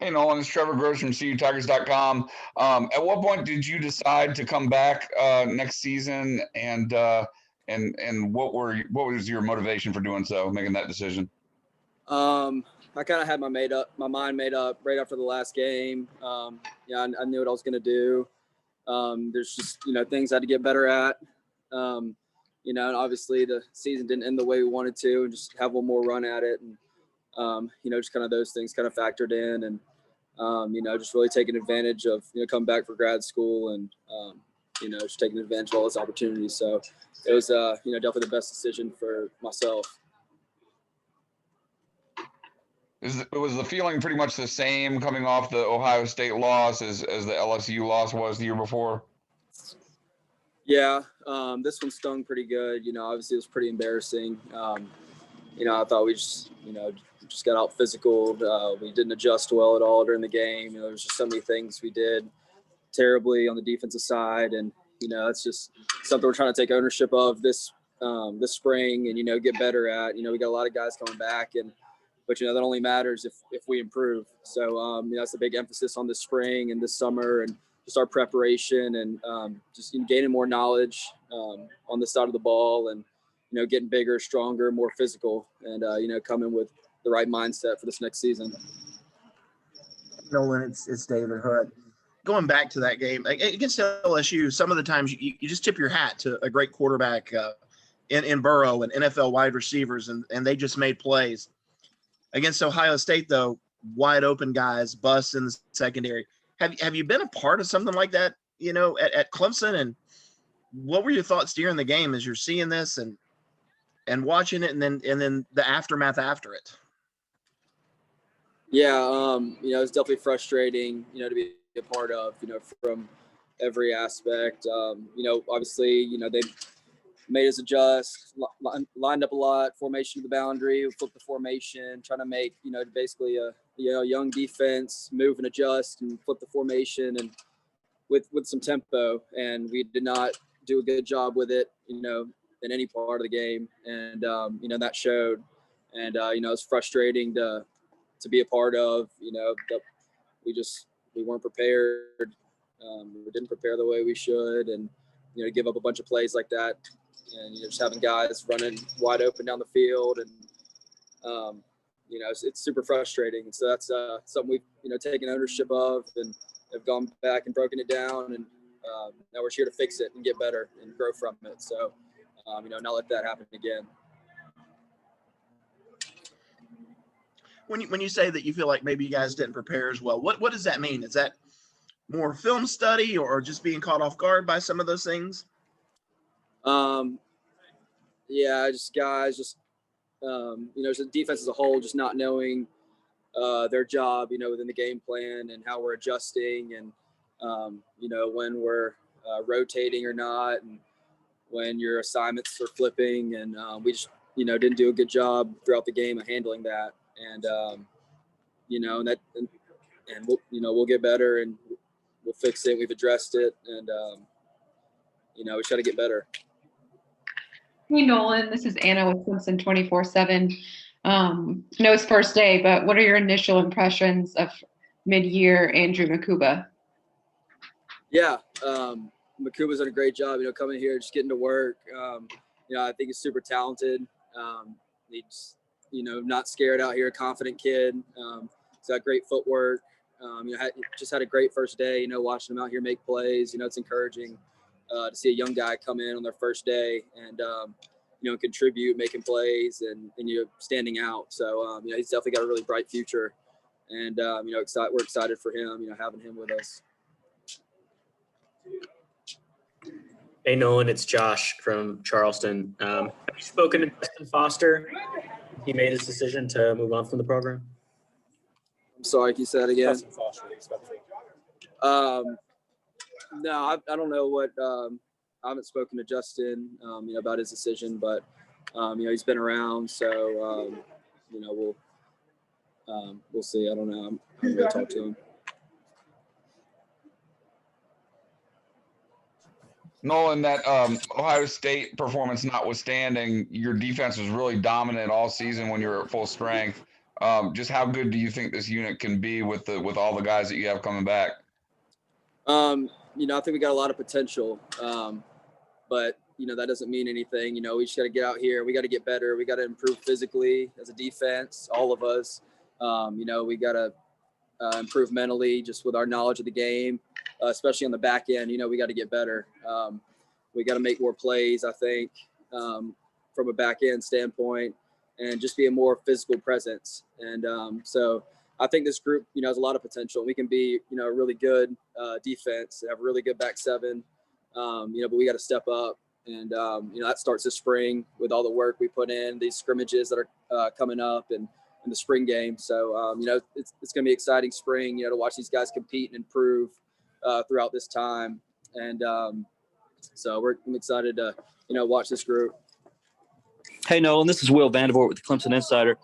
Hey, Nolan, it's Trevor Gross from CUTigers.com. At what point did you decide to come back next season, and what was your motivation for doing so, making that decision? I kind of had my mind made up right after the last game. I knew what I was going to do. There's just things I had to get better at. And obviously the season didn't end the way we wanted to, and just have one more run at it, and just kind of those things kind of factored in, and just really taking advantage of coming back for grad school, and just taking advantage of all those opportunities. So it was definitely the best decision for myself. Was the feeling pretty much the same coming off the Ohio State loss as the LSU loss was the year before? Yeah, this one stung pretty good. Obviously it was pretty embarrassing. I thought we just got out physical. We didn't adjust well at all during the game. There was just so many things we did terribly on the defensive side, and it's just something we're trying to take ownership of this spring, and get better at. We got a lot of guys coming back, but that only matters if we improve. So that's a big emphasis on this spring and this summer, and just our preparation, and just gaining more knowledge on this side of the ball, and getting bigger, stronger, more physical, and coming with the right mindset for this next season. Nolan, it's David Hood. Going back to that game against LSU, some of the times you just tip your hat to a great quarterback in Burrow and NFL wide receivers, and they just made plays. Against Ohio State, though, wide open guys, busts in the secondary. Have you been a part of something like that, at Clemson? And what were your thoughts during the game as you're seeing this and watching it, and then the aftermath after it? Yeah, it's definitely frustrating, to be a part of, from every aspect. Obviously, they made us adjust, lined up a lot, formation to the boundary, flipped the formation, trying to make, basically a young defense move and adjust and flip the formation, and with some tempo. And we did not do a good job with it, in any part of the game. And, that showed. And, it's frustrating to be a part of, that we weren't prepared. We didn't prepare the way we should, and, give up a bunch of plays like that. And just having guys running wide open down the field, and it's super frustrating. And so that's something we've taken ownership of, and have gone back and broken it down, and now we're here to fix it and get better and grow from it. So not let that happen again. When you say that you feel like maybe you guys didn't prepare as well, what does that mean? Is that more film study, or just being caught off guard by some of those things? Yeah, just guys, just the defense as a whole, just not knowing their job, within the game plan, and how we're adjusting, and when we're rotating or not, and when your assignments are flipping, and we just didn't do a good job throughout the game of handling that, and we'll get better, and we'll fix it. We've addressed it, and we try to get better. Hey, Nolan, this is Anna with Clemson 24/7. I know it's first day, but what are your initial impressions of mid-year Andrew Makuba? Yeah, Makuba's done a great job, coming here, just getting to work. I think he's super talented. He's, not scared out here, confident kid. He's got great footwork. Just had a great first day, watching him out here make plays. It's encouraging to see a young guy come in on their first day and, contribute, making plays, and standing out. So, he's definitely got a really bright future, and, we're excited for him, having him with us. Hey, Nolan, it's Josh from Charleston. Have you spoken to Justin Foster? He made his decision to move on from the program. I'm sorry, can you say that again? Justin Foster. No, I don't know what. I haven't spoken to Justin, about his decision, but he's been around, so we'll see. I don't know. I'm going to talk to him. Nolan, that Ohio State performance notwithstanding, your defense was really dominant all season when you were at full strength. Just how good do you think this unit can be with all the guys that you have coming back? I think we got a lot of potential, but that doesn't mean anything. We just got to get out here. We got to get better. We got to improve physically as a defense, all of us. We got to improve mentally, just with our knowledge of the game, especially on the back end. We got to get better. We got to make more plays, I think, from a back end standpoint, and just be a more physical presence. And so I think this group, has a lot of potential. We can be, a really good defense, have a really good back seven, but we got to step up. And, that starts this spring with all the work we put in, these scrimmages that are coming up and in the spring game. So, it's going to be exciting spring, to watch these guys compete and improve throughout this time. And so I'm excited to, watch this group. Hey, Nolan, this is Will Vandervoort with the Clemson Insider.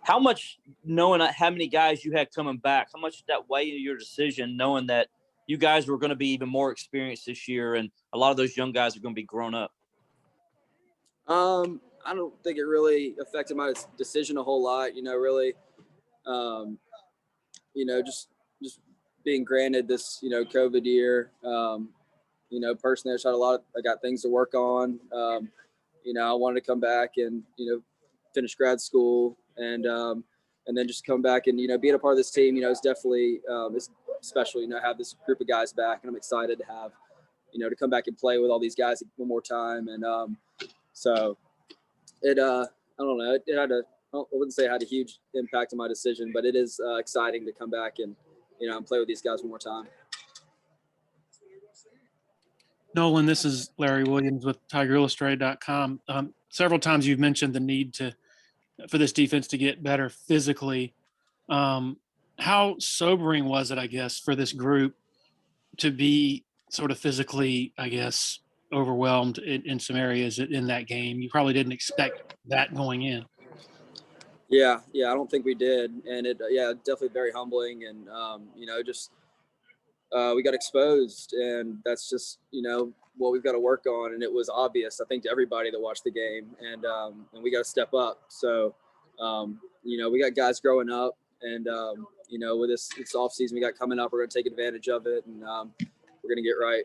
How much, knowing how many guys you had coming back, how much did that weigh in your decision, knowing that you guys were going to be even more experienced this year and a lot of those young guys are going to be grown up? I don't think it really affected my decision a whole lot, really. Just being granted this, COVID year, personally, I got things to work on. I wanted to come back and, finish grad school and then just come back and, being a part of this team, is definitely it's special, have this group of guys back, and I'm excited to have, to come back and play with all these guys one more time. And so it, I don't know, it had I wouldn't say it had a huge impact on my decision, but it is exciting to come back and, and play with these guys one more time. Nolan, this is Larry Williams with TigerIllustrated.com. Several times you've mentioned the need for this defense to get better physically. How sobering was it, I guess, for this group to be sort of physically, I guess, overwhelmed in some areas in that game? You probably didn't expect that going in. Yeah, I don't think we did. And it, definitely very humbling. And, we got exposed, and that's just, what we've got to work on. And it was obvious, I think, to everybody that watched the game, and we got to step up. So, we got guys growing up, and, with this off season we got coming up, we're going to take advantage of it, and we're going to get right.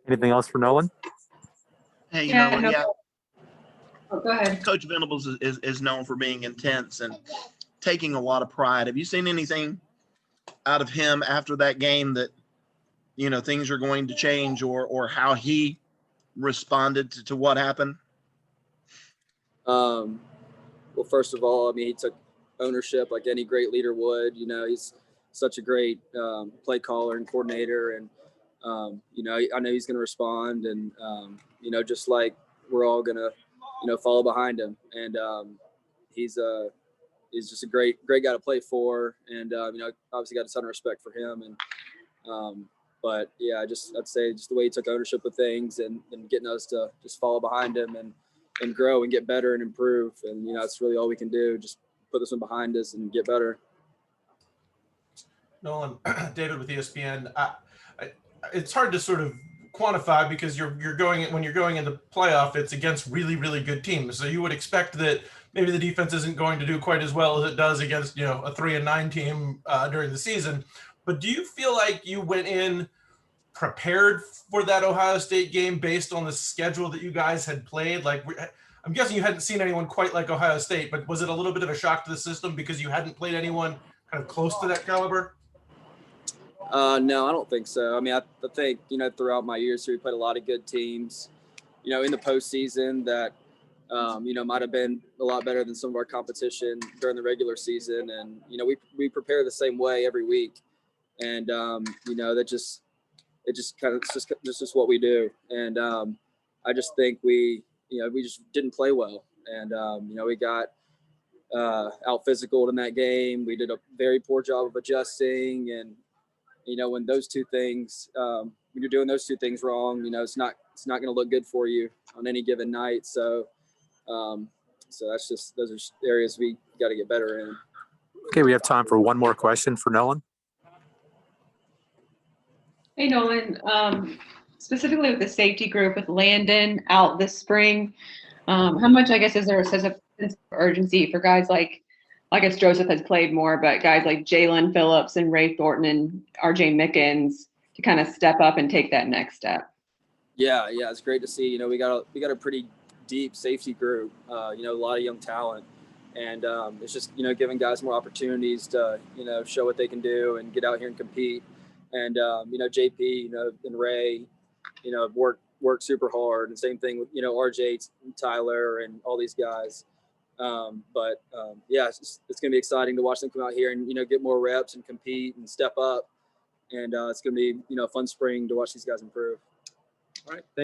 Anything else for Nolan? Hey, Oh, go ahead. Coach Venables is known for being intense and taking a lot of pride. Have you seen anything out of him after that game that, things are going to change, or how he responded to what happened? Well, first of all, he took ownership like any great leader would. He's such a great play caller and coordinator, and I know he's going to respond, and just like we're all going to follow behind him, and he's just a great guy to play for, and obviously got a ton of respect for him, and but yeah, I'd say just the way he took ownership of things, and getting us to just follow behind him and grow and get better and improve, and that's really all we can do. Just put this one behind us and get better. Nolan, David with ESPN. It's hard to sort of quantify because when you're going into playoff, it's against really, really good teams. So you would expect that maybe the defense isn't going to do quite as well as it does against, a 3-9 team during the season. But do you feel like you went in prepared for that Ohio State game based on the schedule that you guys had played? Like, I'm guessing you hadn't seen anyone quite like Ohio State, but was it a little bit of a shock to the system because you hadn't played anyone kind of close to that caliber? No, I don't think so. I think, throughout my years here, we played a lot of good teams, in the postseason that, might have been a lot better than some of our competition during the regular season. And, we prepare the same way every week. And, it's just what we do. And I just think we just didn't play well. And, we got out physical in that game. We did a very poor job of adjusting, and when those two things, when you're doing those two things wrong, it's not going to look good for you on any given night. So those are areas we got to get better in. Okay, we have time for one more question for Nolan. Hey, Nolan, specifically with the safety group with Landon out this spring, How much, I guess, is there a sense of urgency for guys like, I guess Joseph has played more, but guys like Jalen Phillips and Ray Thornton and RJ Mickens to kind of step up and take that next step? Yeah, it's great to see. We got a pretty deep safety group. A lot of young talent, and it's just giving guys more opportunities to show what they can do and get out here and compete. And JP, and Ray, work super hard, and same thing with RJ, Tyler, and all these guys. It's gonna be exciting to watch them come out here and get more reps and compete and step up. And it's gonna be a fun spring to watch these guys improve. All right.